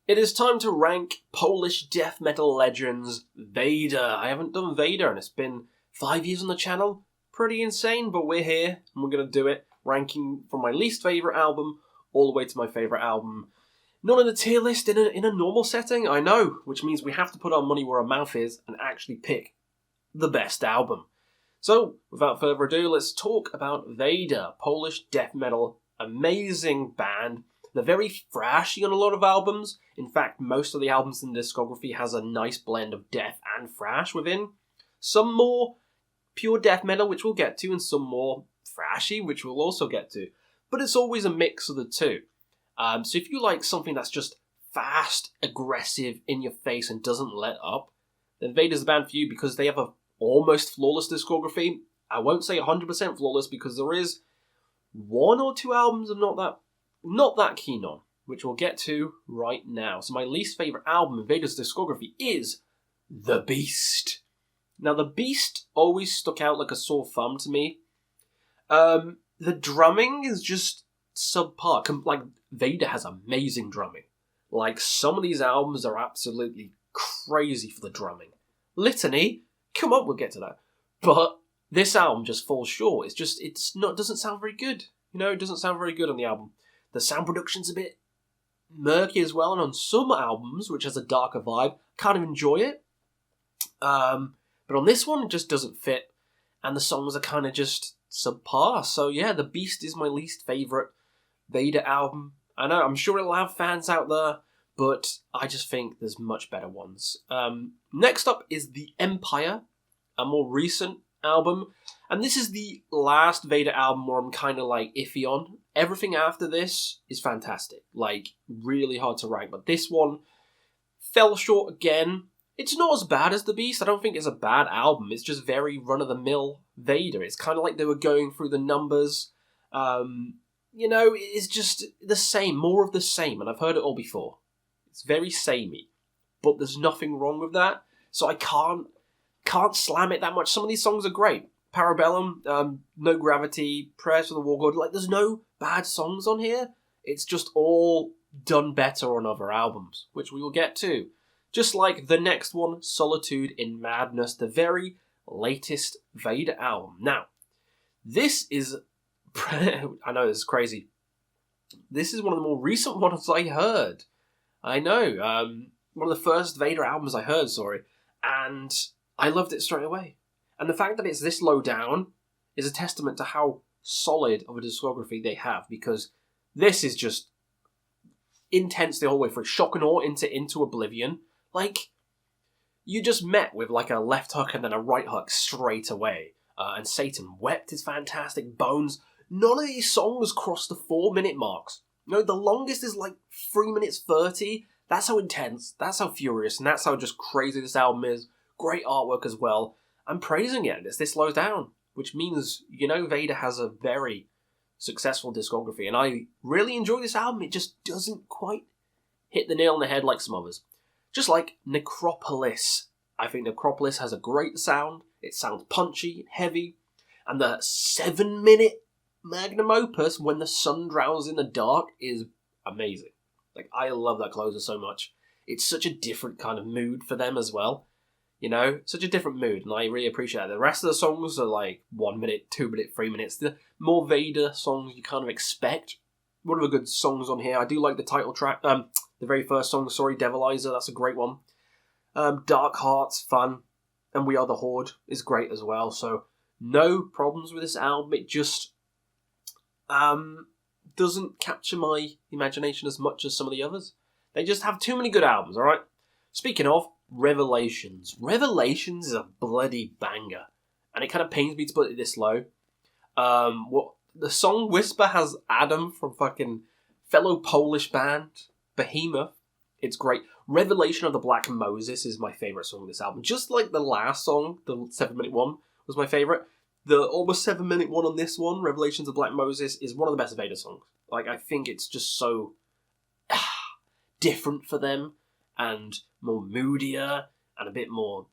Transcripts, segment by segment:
It is time to rank Polish death metal legends Vader. I haven't done Vader and it's been 5 years on the channel. Pretty insane, but we're here and we're going to do it. Ranking from my least favourite album all the way to my favourite album. Not in a tier list, in a normal setting, I know, which means we have to put our money where our mouth is and actually pick the best album. So, without further ado, let's talk about Vader, Polish death metal, amazing band. They're very thrashy on a lot of albums. In fact, most of the albums in the discography has a nice blend of death and thrash within. Some more pure death metal, which we'll get to, and some more thrashy, which we'll also get to. But it's always a mix of the two. So if you like something that's just fast, aggressive, in your face, and doesn't let up, then Vader's the band for you because they have a almost flawless discography. I won't say 100% flawless because there is one or two albums I'm not that keen on, which we'll get to right now. So my least favourite album in Vader's discography is The Beast. Now, The Beast always stuck out like a sore thumb to me. The drumming is just subpar. Like, Vader has amazing drumming. Like, some of these albums are absolutely crazy for the drumming. Litany, come on, we'll get to that. But this album just falls short. It doesn't sound very good. You know, it doesn't sound very good on the album. The sound production's a bit murky as well, and on some albums, which has a darker vibe, kind of enjoy it. But on this one, it just doesn't fit, and the songs are kind of just subpar. So yeah, The Beast is my least favourite Vader album. I know, I'm sure it'll have fans out there, but I just think there's much better ones. Next up is The Empire, a more recent album. And this is the last Vader album where I'm kind of like iffy on. Everything after this is fantastic. Like, really hard to rank. But this one fell short again. It's not as bad as The Beast. I don't think it's a bad album. It's just very run-of-the-mill Vader. It's kind of like they were going through the numbers. You know, it's just the same. More of the same. And I've heard it all before. It's very samey. But there's nothing wrong with that. So I can't slam it that much. Some of these songs are great. Parabellum, No Gravity, Prayers for the War God. Like, there's no bad songs on here. It's just all done better on other albums, which we will get to. Just like the next one, Solitude in Madness, the very latest Vader album. Now, this is... I know, this is crazy. This is one of the more recent ones I heard. I know. One of the first Vader albums I heard, and I loved it straight away. And the fact that it's this low down is a testament to how solid of a discography they have, because this is just intense the whole way through. Shock and awe into oblivion. Like, you just met with like a left hook and then a right hook straight away. And Satan Wept is fantastic. Bones. None of these songs cross the 4-minute marks. No, the longest is like 3 minutes 30. That's how intense, that's how furious, and that's how just crazy this album is. Great artwork as well. I'm praising it, and it's this low down, which means, you know, Vader has a very successful discography, and I really enjoy this album. It just doesn't quite hit the nail on the head like some others. Just like Necropolis. I think Necropolis has a great sound. It sounds punchy, heavy, and the 7-minute magnum opus, When the Sun Drowns in the Dark, is amazing. Like, I love that closer so much. It's such a different kind of mood for them as well. You know, such a different mood, and I really appreciate it. The rest of the songs are like 1 minute, 2 minute, 3 minutes. The more Vader songs you kind of expect. One of the good songs on here, I do like the title track, the very first song, Devilizer, that's a great one. Dark Heart's fun, and We Are the Horde is great as well, so no problems with this album. It just doesn't capture my imagination as much as some of the others. They just have too many good albums, alright? Speaking of, Revelations. Revelations is a bloody banger. And it kind of pains me to put it this low. The song Whisper has Adam from fucking fellow Polish band, Behemoth. It's great. Revelation of the Black Moses is my favourite song of this album. Just like the last song, the 7-minute one, was my favourite. The almost 7-minute one on this one, Revelations of the Black Moses, is one of the best Vader songs. Like, I think it's just so different for them, and more moodier, and a bit more,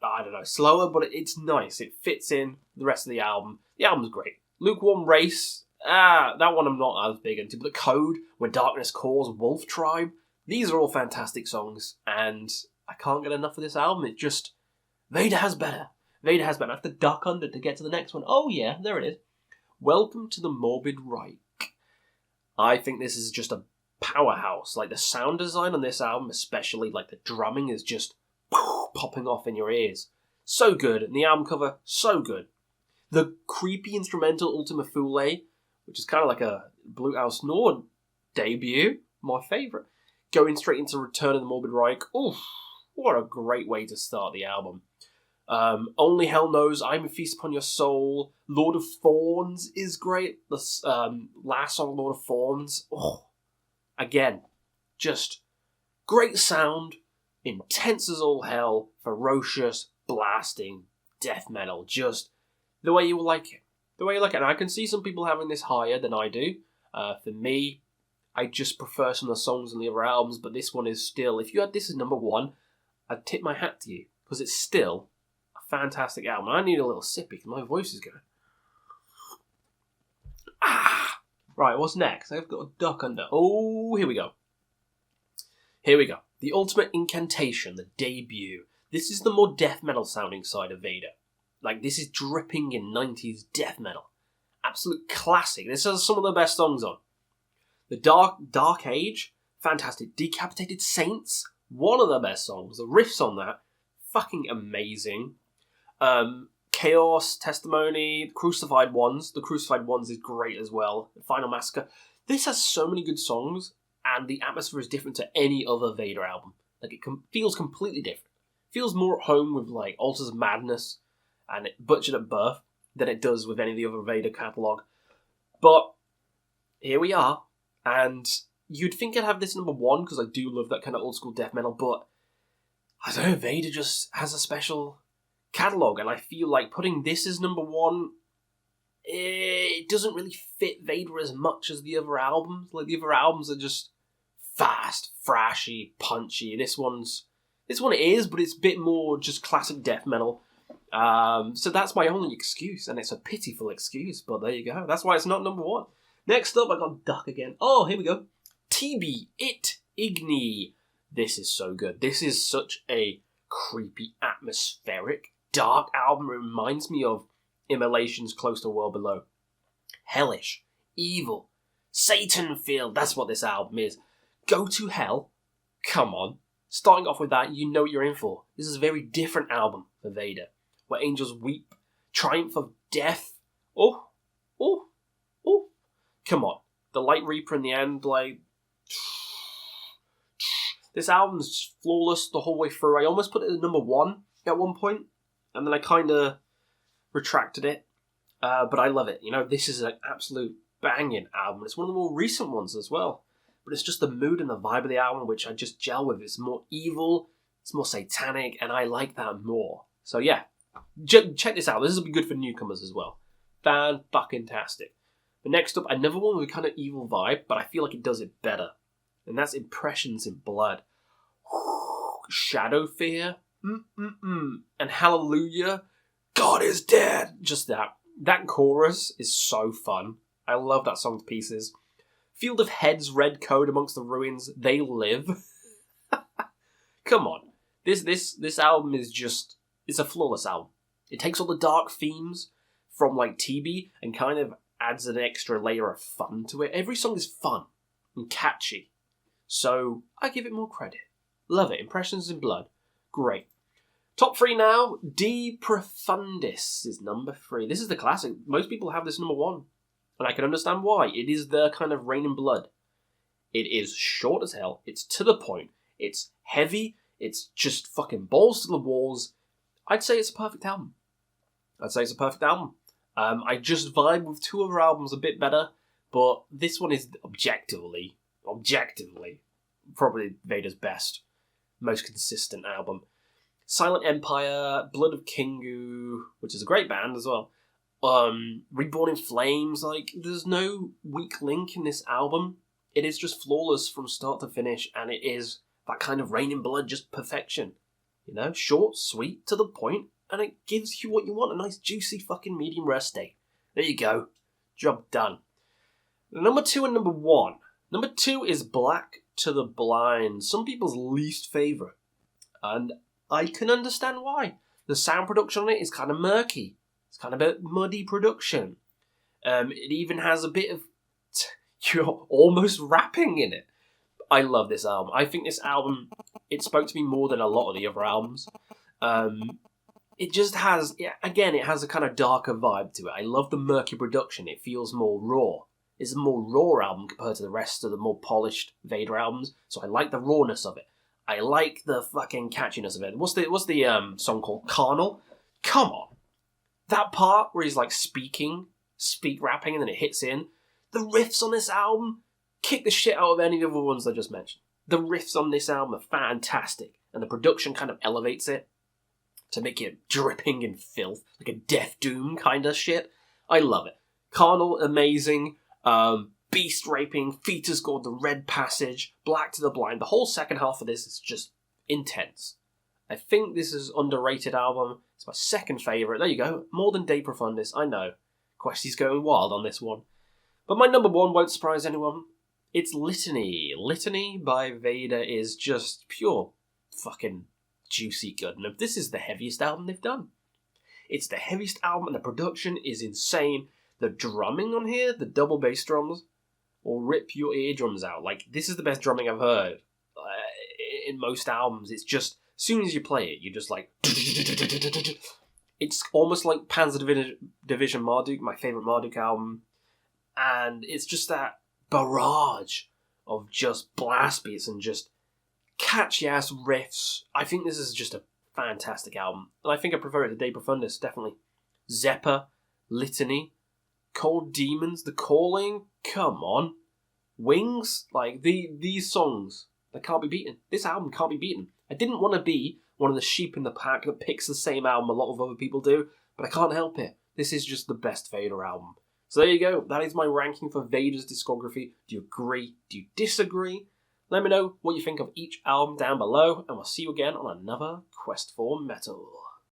I don't know, slower, but it's nice. It fits in the rest of the album. The album's great. Lukewarm Race, that one I'm not as big into, but The Code, When Darkness Calls, Wolf Tribe, These are all fantastic songs, and I can't get enough of this album. It just... Vader has better. Vader has better. I have to duck under to get to the next one. Oh yeah, there it is. Welcome to the Morbid Reich. I think this is just a powerhouse. Like, the sound design on this album, especially, like, the drumming is just popping off in your ears. So good. And the album cover, so good. The creepy instrumental Ultima Thule, which is kind of like a Blue House Nord debut, my favourite. Going straight into Return of the Morbid Reich. Oof, what a great way to start the album. Only Hell Knows, I'm a Feast Upon Your Soul. Lord of Thorns is great. The last song, Lord of Thorns. Oh, again, just great sound, intense as all hell, ferocious, blasting death metal. Just the way you will like it. The way you like it. And I can see some people having this higher than I do. For me, I just prefer some of the songs on the other albums, but this one is still, if you had this as number one, I'd tip my hat to you, because it's still a fantastic album. I need a little sip because my voice is going. Right, what's next? I've got a duck under. Oh, here we go. Here we go. The Ultimate Incantation, the debut. This is the more death metal sounding side of Vader. Like, this is dripping in 90s death metal. Absolute classic. This has some of the best songs on. The Dark Age, fantastic. Decapitated Saints, one of the best songs. The riffs on that, fucking amazing. Chaos, Testimony, Crucified Ones. The Crucified Ones is great as well. The Final Massacre. This has so many good songs, and the atmosphere is different to any other Vader album. Like, it feels completely different. Feels more at home with, like, Altars of Madness and Butchered at Birth than it does with any of the other Vader catalogue. But here we are, and you'd think I'd have this number one, because I do love that kind of old school death metal, but I don't know, Vader just has a special catalogue, and I feel like putting this as number one, it doesn't really fit Vader as much as the other albums. Like, the other albums are just fast, thrashy, punchy. This one is, but it's a bit more just classic death metal. So that's my only excuse, and it's a pitiful excuse, but there you go. That's why it's not number one. Next up, I got Duck again. Oh, here we go. TB, It, Igni. This is so good. This is such a creepy, atmospheric, dark album. It reminds me of Immolation's Close to World Below. Hellish, evil, Satan-filled. That's what this album is. Go to Hell. Come on. Starting off with that, you know what you're in for. This is a very different album for Vader, where angels weep, triumph of death. Oh. Come on. The Light Reaper in the end, like... This album's flawless the whole way through. I almost put it at number one at one point, and then I kind of retracted it. But I love it. You know, this is an absolute banging album. It's one of the more recent ones as well. But it's just the mood and the vibe of the album which I just gel with. It's more evil, it's more satanic, and I like that more. So yeah, check this out. This will be good for newcomers as well. Fan-fucking-tastic. But next up, another one with a kind of evil vibe, but I feel like it does it better. And that's Impressions in Blood. Shadow Fear. And Hallelujah. God is dead. Just that. That chorus is so fun. I love that song to pieces. Field of Heads, Red Code Amongst the Ruins. They Live. Come on. This album is just... It's a flawless album. It takes all the dark themes from like TB and kind of adds an extra layer of fun to it. Every song is fun and catchy. So I give it more credit. Love it. Impressions in Blood. Great. Top 3 now. De Profundis is number 3. This is the classic. Most people have this number 1. And I can understand why. It is their kind of Rain in Blood. It is short as hell. It's to the point. It's heavy. It's just fucking balls to the walls. I'd say it's a perfect album. I just vibe with 2 other albums a bit better, but this one is objectively, probably Vader's best, most consistent album. Silent Empire, Blood of Kingu, which is a great band as well. Reborn in Flames, like, there's no weak link in this album. It is just flawless from start to finish, and it is that kind of Rain in Blood, just perfection. You know, short, sweet, to the point, and it gives you what you want, a nice juicy fucking medium rare steak. There you go. Job done. Number 2 and number 1. Number 2 is Black to the Blind, some people's least favourite. And I can understand why. The sound production on it is kind of murky. It's kind of a muddy production. It even has a bit of you're almost rapping in it. I love this album. I think this album, it spoke to me more than a lot of the other albums. It just has, it has a kind of darker vibe to it. I love the murky production. It feels more raw. It's a more raw album compared to the rest of the more polished Vader albums. So I like the rawness of it. I like the fucking catchiness of it. What's the song called? Carnal? Come on. That part where he's like speak rapping, and then it hits in. The riffs on this album kick the shit out of any of the other ones I just mentioned. The riffs on this album are fantastic, and the production kind of elevates it to make it dripping in filth, like a Death Doom kind of shit. I love it. Carnal, amazing. Beast raping, Fetus called The Red Passage, Black to the Blind. The whole second half of this is just intense. I think this is an underrated album. It's my second favourite. There you go. More than De Profundis, I know. Questy's going wild on this one. But my number 1 won't surprise anyone. It's Litany. Litany by Vader is just pure fucking juicy goodness. This is the heaviest album they've done. It's the heaviest album, and the production is insane. The drumming on here, the double bass drums, will rip your eardrums out. Like, this is the best drumming I've heard in most albums. It's just, as soon as you play it, you're just like... It's almost like Panzer Division Marduk, my favourite Marduk album. And it's just that barrage of just blast beats and just catchy-ass riffs. I think this is just a fantastic album. And I think I prefer it to De Profundis, definitely. Zeppa, Litany, Cold Demons, The Calling, come on. Wings, like, these songs, they can't be beaten. This album can't be beaten. I didn't want to be one of the sheep in the pack that picks the same album a lot of other people do, but I can't help it. This is just the best Vader album. So there you go. That is my ranking for Vader's discography. Do you agree? Do you disagree? Let me know what you think of each album down below, and we'll see you again on another Quest for Metal.